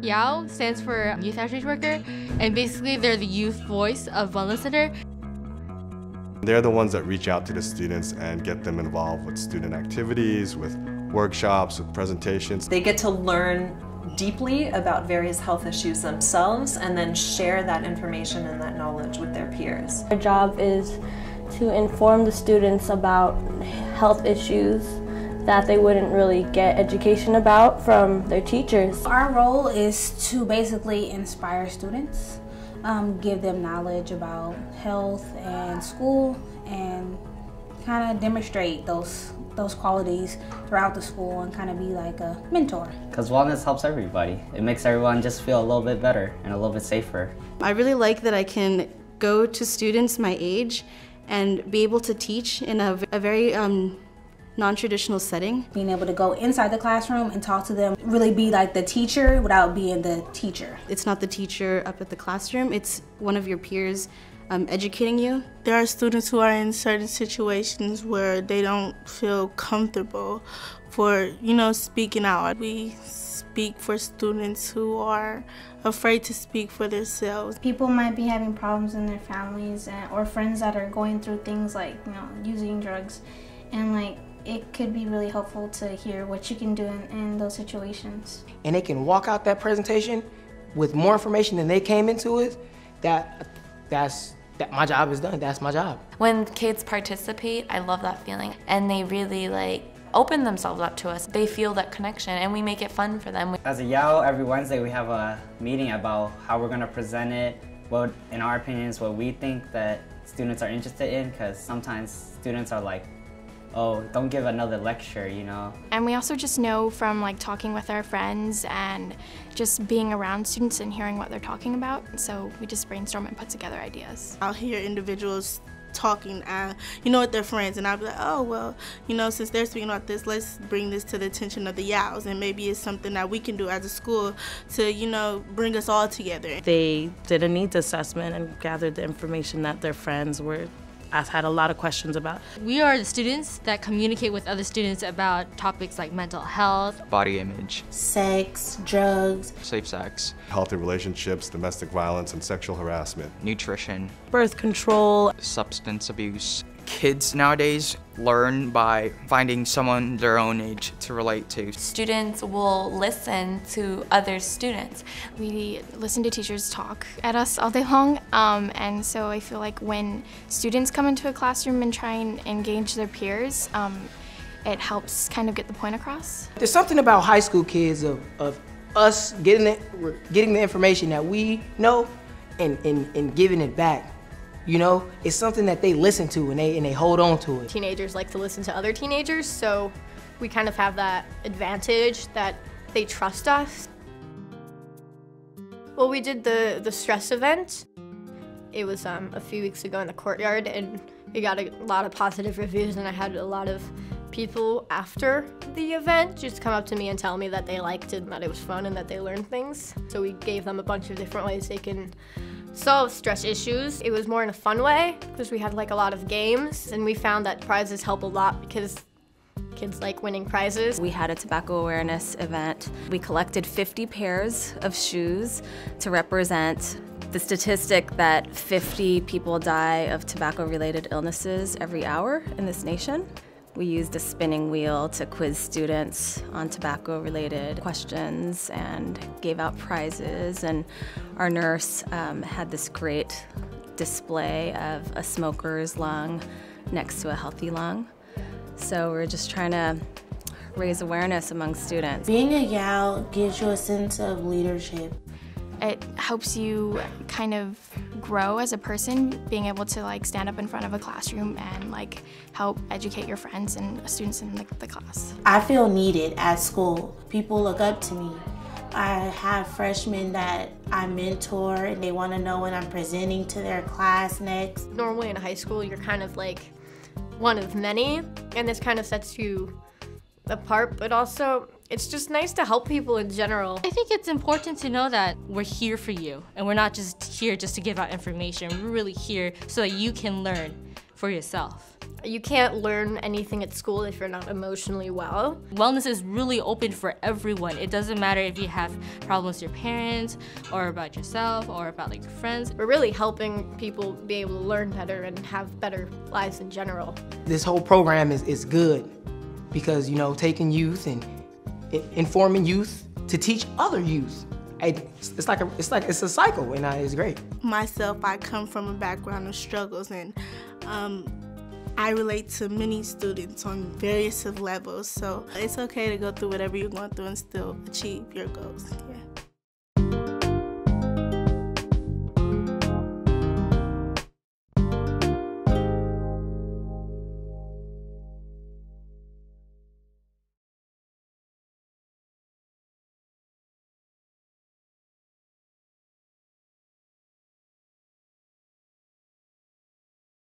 YOW stands for Youth Outreach Worker, and basically they're the youth voice of Wellness Center. They're the ones that reach out to the students and get them involved with student activities, with workshops, with presentations. They get to learn deeply about various health issues themselves and then share that information and that knowledge with their peers. Our job is to inform the students about health issues that they wouldn't really get education about from their teachers. Our role is to basically inspire students, give them knowledge about health and school, and kind of demonstrate those qualities throughout the school and kind of be like a mentor. Because wellness helps everybody. It makes everyone just feel a little bit better and a little bit safer. I really like that I can go to students my age and be able to teach in a very non-traditional setting. Being able to go inside the classroom and talk to them, really be like the teacher without being the teacher. It's not the teacher up at the classroom, it's one of your peers educating you. There are students who are in certain situations where they don't feel comfortable for, speaking out. We speak for students who are afraid to speak for themselves. People might be having problems in their families or friends that are going through things like, using drugs, and it could be really helpful to hear what you can do in those situations. And they can walk out that presentation with more information than they came into it. That's my job is done. That's my job. When kids participate, I love that feeling, and they really open themselves up to us. They feel that connection, and we make it fun for them. As a YOW, every Wednesday we have a meeting about how we're going to present it, what, in our opinions, what we think that students are interested in, because sometimes students are like, oh, don't give another lecture, And we also just know from talking with our friends and just being around students and hearing what they're talking about. So we just brainstorm and put together ideas. I'll hear individuals talking, with their friends, and I'll be like, oh, well, since they're speaking about this, let's bring this to the attention of the YOWs, and maybe it's something that we can do as a school to, bring us all together. They did a needs assessment and gathered the information that their friends I've had a lot of questions about. We are the students that communicate with other students about topics like mental health, body image, sex, drugs, safe sex, healthy relationships, domestic violence, and sexual harassment, nutrition, birth control, substance abuse. Kids nowadays learn by finding someone their own age to relate to. Students will listen to other students. We listen to teachers talk at us all day long, and so I feel like when students come into a classroom and try and engage their peers, it helps kind of get the point across. There's something about high school kids of us getting the information that we know and giving it back. It's something that they listen to and they hold on to it. Teenagers like to listen to other teenagers, so we kind of have that advantage that they trust us. Well, we did the stress event. It was a few weeks ago in the courtyard, and we got a lot of positive reviews, and I had a lot of people after the event just come up to me and tell me that they liked it, and that it was fun, and that they learned things. So we gave them a bunch of different ways they can solve stress issues. It was more in a fun way because we had a lot of games, and we found that prizes help a lot because kids like winning prizes. We had a tobacco awareness event. We collected 50 pairs of shoes to represent the statistic that 50 people die of tobacco-related illnesses every hour in this nation. We used a spinning wheel to quiz students on tobacco-related questions and gave out prizes, and our nurse had this great display of a smoker's lung next to a healthy lung. So we're just trying to raise awareness among students. Being a YOW gives you a sense of leadership. It helps you kind of grow as a person, being able to stand up in front of a classroom and help educate your friends and students in the class. I feel needed at school. People look up to me. I have freshmen that I mentor, and they want to know when I'm presenting to their class next. Normally in high school, you're kind of one of many, and this kind of sets you apart, but also it's just nice to help people in general. I think it's important to know that we're here for you, and we're not just here just to give out information. We're really here so that you can learn for yourself. You can't learn anything at school if you're not emotionally well. Wellness is really open for everyone. It doesn't matter if you have problems with your parents or about yourself or about like your friends. We're really helping people be able to learn better and have better lives in general. This whole program is good because, you know, taking youth and informing youth to teach other youth. It's a cycle, and it's great. Myself, I come from a background of struggles, and I relate to many students on various levels, so it's okay to go through whatever you're going through and still achieve your goals.